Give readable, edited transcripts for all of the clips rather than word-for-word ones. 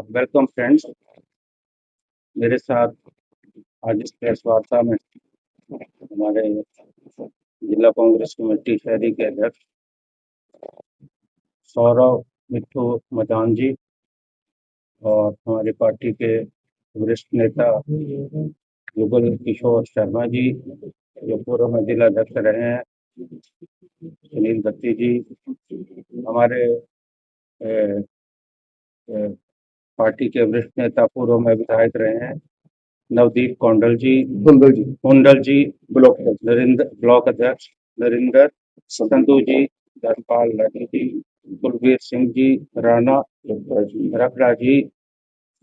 Welcome friends. मेरे साथ आज इस प्रेस वार्ता में हमारे जिला कांग्रेस कमेटी शहरी के अध्यक्ष सौरभ मिट्ठू मदान जी और हमारी पार्टी के वरिष्ठ नेता युगल किशोर शर्मा जी, जो पूर्व में जिला अध्यक्ष रहे हैं, सुनील दत्ती जी, हमारे ए, ए, पार्टी के वरिष्ठ नेता पूर्व में विधायक रहे हैं नवदीप कुंडल जी, ब्लॉक अध्यक्ष नरिंदर संधू जी, धर्मपाल लाठी जी, कुलवीर सिंह जी, राणा रखड़ा जी,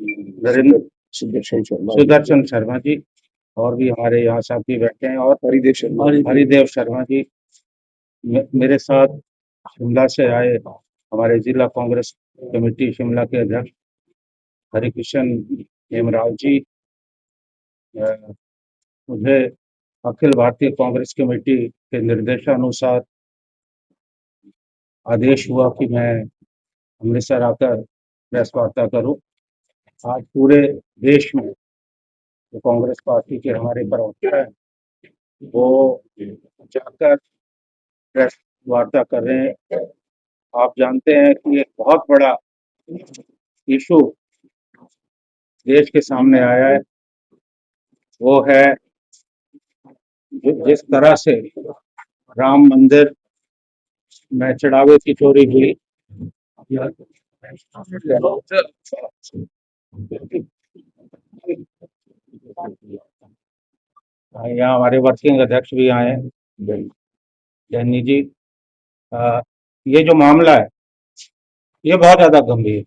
नरेंद्र सुदर्शन शर्मा जी, और भी हमारे यहाँ साथी बैठे हैं, और हरिदेव शर्मा जी। मेरे साथ शिमला से आए हमारे जिला कांग्रेस कमेटी शिमला के अध्यक्ष हरिकिशन हेमराव जी। मुझे अखिल भारतीय कांग्रेस कमेटी के निर्देशानुसार आदेश हुआ कि मैं अमृतसर आकर प्रेस वार्ता करूं। आज पूरे देश में जो कांग्रेस पार्टी के हमारे प्रवक्ता हैं वो जाकर प्रेस वार्ता कर रहे हैं। आप जानते हैं कि एक बहुत बड़ा इशू देश के सामने आया है, वो है जिस तरह से राम मंदिर में चढ़ावे की चोरी हुई। यहाँ हमारे वर्किंग अध्यक्ष भी आए हैं, जैनी जी। ये जो मामला है ये बहुत ज्यादा गंभीर है।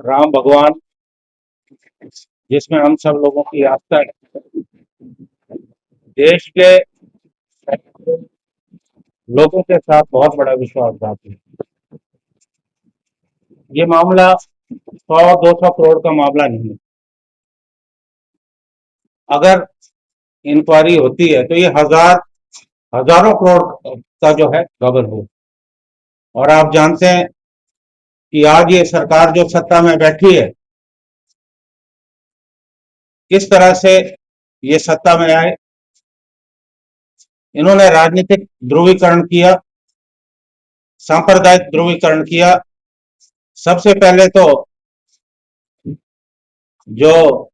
राम भगवान जिसमें हम सब लोगों की आस्था है, देश के लोगों के साथ बहुत बड़ा विश्वासघात है। ये मामला 100-200 करोड़ का मामला नहीं है। अगर इंक्वायरी होती है तो ये हजारों करोड़ का जो है गबन हो। और आप जानते हैं कि आज ये सरकार जो सत्ता में बैठी है, किस तरह से ये सत्ता में आए। इन्होंने राजनीतिक ध्रुवीकरण किया, सांप्रदायिक ध्रुवीकरण किया। सबसे पहले तो जो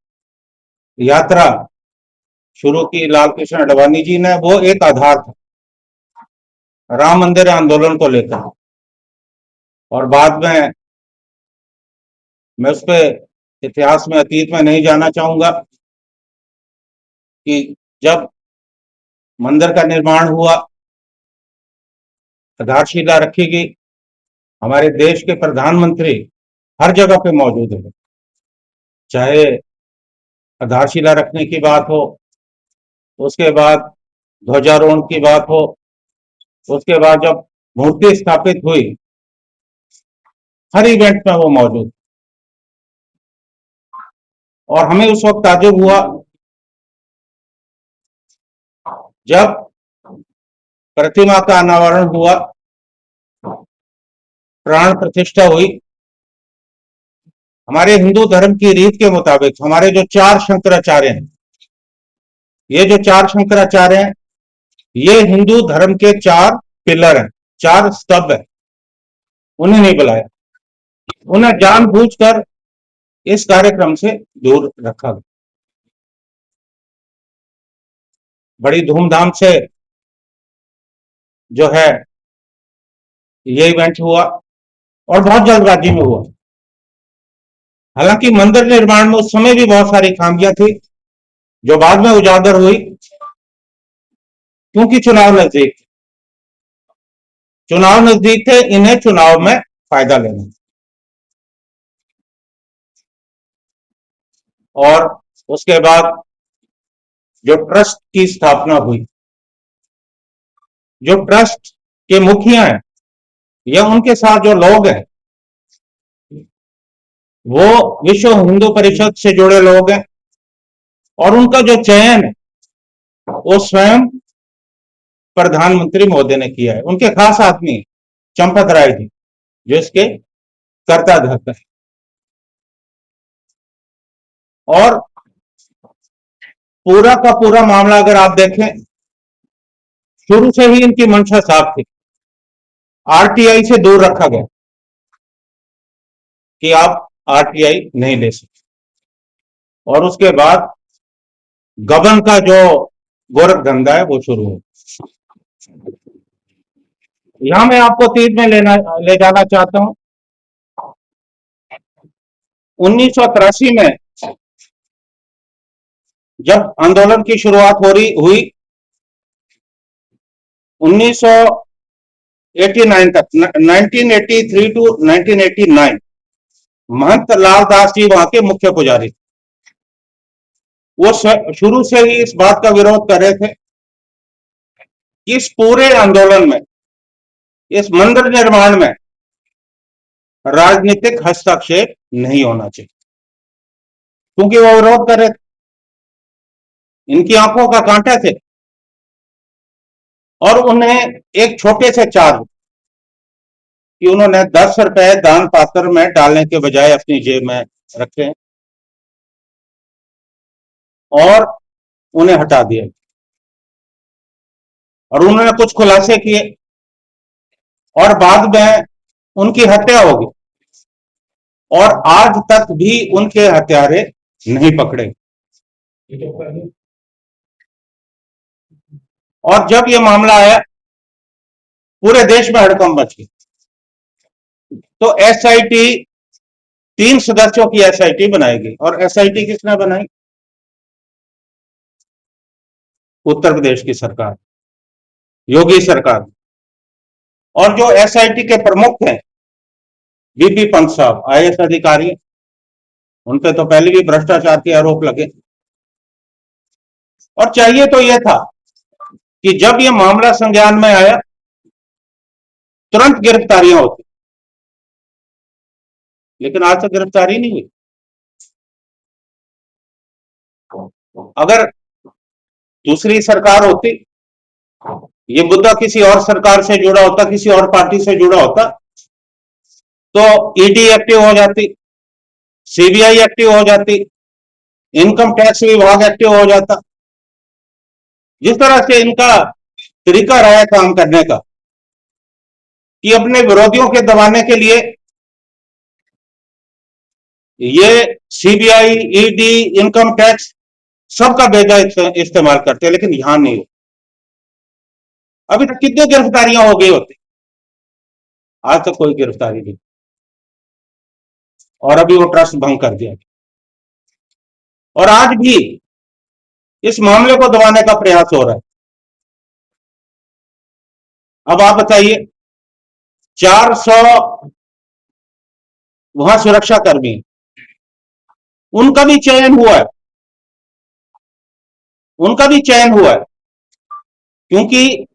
यात्रा शुरू की लाल कृष्ण आडवाणी जी ने, वो एक आधार था राम मंदिर आंदोलन को लेकर। और बाद में मैं उस पर इतिहास में अतीत में नहीं जाना चाहूंगा कि जब मंदिर का निर्माण हुआ, आधारशिला रखी गई, हमारे देश के प्रधानमंत्री हर जगह पे मौजूद है। चाहे आधारशिला रखने की बात हो, उसके बाद ध्वजारोहण की बात हो, उसके बाद जब मूर्ति स्थापित हुई, हर इवेंट में वो मौजूद। और हमें उस वक्त ताज्जुब हुआ जब प्रतिमा का अनावरण हुआ, प्राण प्रतिष्ठा हुई। हमारे हिंदू धर्म की रीत के मुताबिक हमारे जो 4 शंकराचार्य हैं, ये जो 4 शंकराचार्य हैं, ये हिंदू धर्म के 4 पिलर हैं, 4 स्तंभ हैं। उन्हें नहीं बुलाया, उन्हें जानबूझकर इस कार्यक्रम से दूर रखा गया। बड़ी धूमधाम से जो है ये इवेंट हुआ और बहुत जल्दबाजी में हुआ। हालांकि मंदिर निर्माण में उस समय भी बहुत सारी खामियां थी जो बाद में उजागर हुई, क्योंकि चुनाव नजदीक थे, इन्हें चुनाव में फायदा लेना। और उसके बाद जो ट्रस्ट की स्थापना हुई, जो ट्रस्ट के मुखिया हैं या उनके साथ जो लोग हैं, वो विश्व हिंदू परिषद से जुड़े लोग हैं। और उनका जो चयन है वो स्वयं प्रधानमंत्री महोदय ने किया है। उनके खास आदमी चंपत राय जी, जो इसके कर्ता धर्ता है। और पूरा का पूरा मामला अगर आप देखें, शुरू से ही इनकी मंशा साफ थी, आरटीआई से दूर रखा गया कि आप आरटीआई नहीं ले सकते। और उसके बाद गबन का जो गोरख धंधा है वो शुरू हो। यहां मैं आपको तीर में ले जाना चाहता हूं। 1983 में जब आंदोलन की शुरुआत हुई 1989 तक, 1983 टू 1989 महंत लाल दास जी वहां के मुख्य पुजारी। वो शुरू से ही इस बात का विरोध कर रहे थे कि इस पूरे आंदोलन में, इस मंदिर निर्माण में राजनीतिक हस्तक्षेप नहीं होना चाहिए, क्योंकि वो विरोध कर रहे थे, इनकी आंखों का कांटा थे। और उन्हें एक छोटे से चार्ज कि उन्होंने 10 रुपए दान पात्र में डालने के बजाय अपनी जेब में रखे और उन्हें हटा दिया। और उन्होंने कुछ खुलासे किए और बाद में उनकी हत्या होगी, और आज तक भी उनके हत्यारे नहीं पकड़े। और जब यह मामला आया, पूरे देश में हड़कंप मच गई। तो एसआईटी, 3 सदस्यों की एसआईटी बनाई गई। और एसआईटी किसने बनाई? उत्तर प्रदेश की सरकार, योगी सरकार। और जो एसआईटी के प्रमुख हैं, बीपी पंत साहब, आईएएस अधिकारी, उन पे तो पहले भी भ्रष्टाचार के आरोप लगे। और चाहिए तो यह था कि जब यह मामला संज्ञान में आया तुरंत गिरफ्तारियां होती, लेकिन आज तक गिरफ्तारी नहीं हुई। अगर दूसरी सरकार होती, ये मुद्दा किसी और सरकार से जुड़ा होता, किसी और पार्टी से जुड़ा होता, तो ईडी एक्टिव हो जाती, सीबीआई एक्टिव हो जाती, इनकम टैक्स विभाग एक्टिव हो जाता। जिस तरह से इनका तरीका रहा है काम करने का कि अपने विरोधियों के दबाने के लिए ये सीबीआई, ईडी, इनकम टैक्स सबका बेजा इस्तेमाल करते हैं, लेकिन यहां नहीं हो। अभी तक कितनी गिरफ्तारियां हो गई होती, आज तक कोई गिरफ्तारी नहीं। और अभी वो ट्रस्ट भंग कर दिया। और आज भी इस मामले को दबाने का प्रयास हो रहा है। अब आप बताइए, 400 वहां सुरक्षा कर्मी, उनका भी चयन हुआ है, उनका भी चयन हुआ है। क्योंकि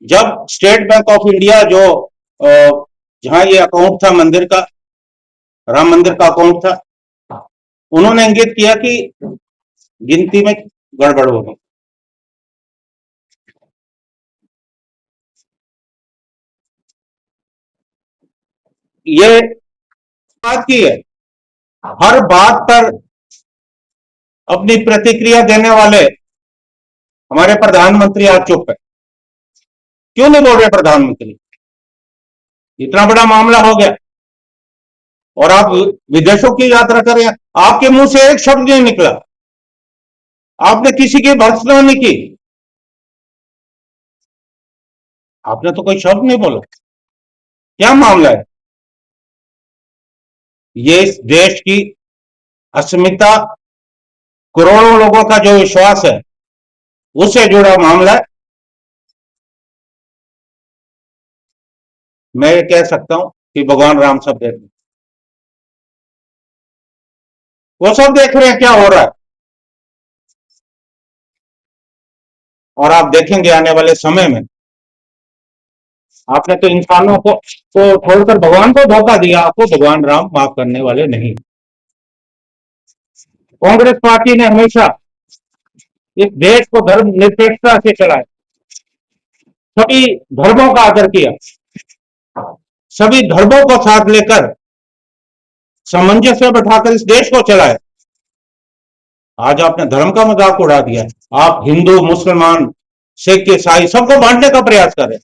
जब स्टेट बैंक ऑफ इंडिया, जो जहां ये अकाउंट था मंदिर का, राम मंदिर का अकाउंट था, उन्होंने इंगित किया कि गिनती में गड़बड़ होगी। ये बात की है, हर बात पर अपनी प्रतिक्रिया देने वाले हमारे प्रधानमंत्री आज चुप है। क्यों नहीं बोल रहे प्रधानमंत्री? इतना बड़ा मामला हो गया और आप विदेशों की यात्रा करें, आपके मुंह से एक शब्द नहीं निकला, आपने किसी की भर्त्सना नहीं की, आपने तो कोई शब्द नहीं बोला। क्या मामला है? ये इस देश की अस्मिता, करोड़ों लोगों का जो विश्वास है, उससे जुड़ा मामला है। मैं ये कह सकता हूं कि भगवान राम सब देख रहे, वो सब देख रहे हैं क्या हो रहा है। और आप देखेंगे आने वाले समय में, आपने तो इंसानों को छोड़कर भगवान को धोखा दिया, आपको भगवान राम माफ करने वाले नहीं। कांग्रेस पार्टी ने हमेशा इस देश को धर्म निरपेक्षता से चलाया, सभी धर्मों का आदर किया। सभी धर्मों को साथ लेकर सामंजस्य बैठाकर इस देश को चलाए। आज आपने धर्म का मजाक उड़ा दिया। आप हिंदू, मुसलमान, सिख, ईसाई सबको बांटने का प्रयास कर रहे हैं।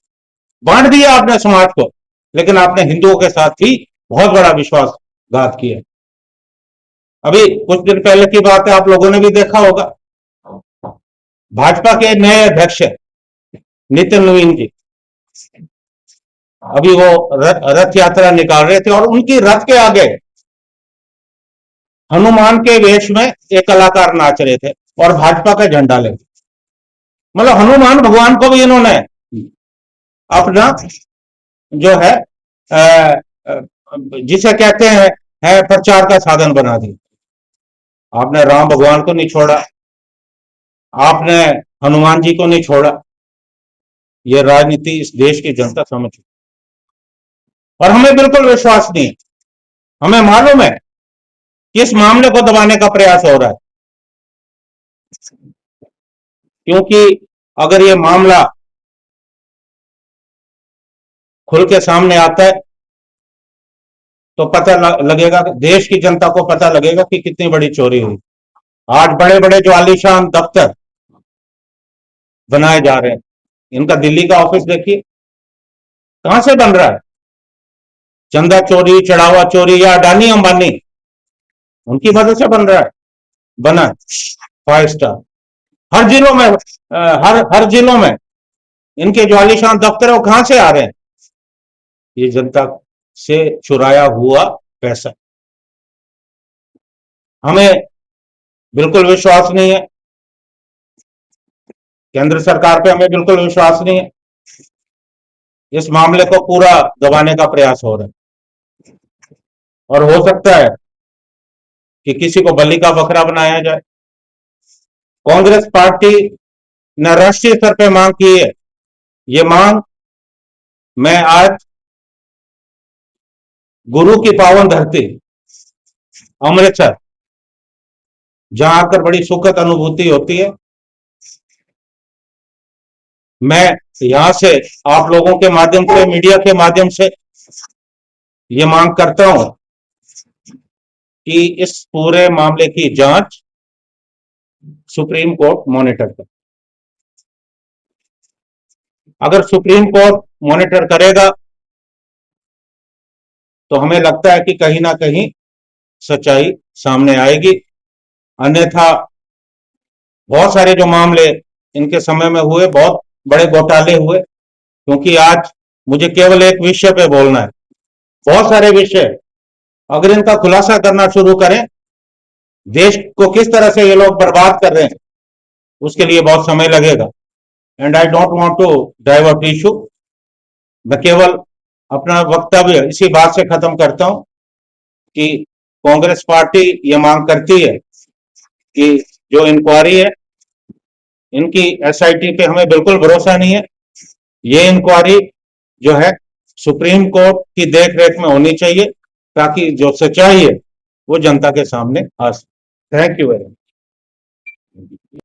बांट दिया आपने समाज को, लेकिन आपने हिंदुओं के साथ ही बहुत बड़ा विश्वासघात किया। अभी कुछ दिन पहले की बात है, आप लोगों ने भी देखा होगा, भाजपा के नए अध्यक्ष नितिन नवीन जी अभी वो रथ यात्रा निकाल रहे थे और उनकी रथ के आगे हनुमान के वेश में एक कलाकार नाच रहे थे और भाजपा का झंडा लेके। मतलब हनुमान भगवान को भी इन्होंने अपना जो है जिसे कहते हैं है प्रचार का साधन बना दिया। आपने राम भगवान को नहीं छोड़ा, आपने हनुमान जी को नहीं छोड़ा। यह राजनीति इस देश की जनता समझ चुकी और हमें बिल्कुल विश्वास नहीं है। हमें मालूम है कि इस मामले को दबाने का प्रयास हो रहा है, क्योंकि अगर यह मामला खुल के सामने आता है तो पता लगेगा, देश की जनता को पता लगेगा कि कितनी बड़ी चोरी हुई। आज बड़े बड़े जो आलीशान दफ्तर बनाए जा रहे हैं, इनका दिल्ली का ऑफिस देखिए कहां से बन रहा है। चंदा चोरी, चढ़ावा चोरी या अडानी अंबानी उनकी मदद से बन रहा है, बना 5 स्टार। हर जिलों में हर जिलों में इनके जो आलीशान दफ्तर है वो कहां से आ रहे हैं? ये जनता से चुराया हुआ पैसा। हमें बिल्कुल विश्वास नहीं है, केंद्र सरकार पे हमें बिल्कुल विश्वास नहीं है। इस मामले को पूरा दबाने का प्रयास हो रहा है और हो सकता है कि किसी को बलि का बकरा बनाया जाए। कांग्रेस पार्टी ने राष्ट्रीय स्तर पर मांग की है। ये मांग मैं आज गुरु की पावन धरती अमृतसर, जहां आकर बड़ी सुखद अनुभूति होती है, मैं यहां से आप लोगों के माध्यम से, मीडिया के माध्यम से ये मांग करता हूं कि इस पूरे मामले की जांच सुप्रीम कोर्ट मॉनिटर करे। अगर सुप्रीम कोर्ट मॉनिटर करेगा तो हमें लगता है कि कहीं ना कहीं सच्चाई सामने आएगी। अन्यथा बहुत सारे जो मामले इनके समय में हुए, बहुत बड़े घोटाले हुए, क्योंकि आज मुझे केवल एक विषय पे बोलना है, बहुत सारे विषय अगर इनका खुलासा करना शुरू करें, देश को किस तरह से ये लोग बर्बाद कर रहे हैं, उसके लिए बहुत समय लगेगा। And I don't want to divert issue. मैं केवल अपना वक्तव्य इसी बात से खत्म करता हूं कि कांग्रेस पार्टी ये मांग करती है कि जो इंक्वायरी है, इनकी एसआईटी पे हमें बिल्कुल भरोसा नहीं है। ये इंक्वायरी जो है सुप्रीम कोर्ट की देखरेख में होनी चाहिए, ताकि जो सच्चाई है वो जनता के सामने आ सके। Thank you very much.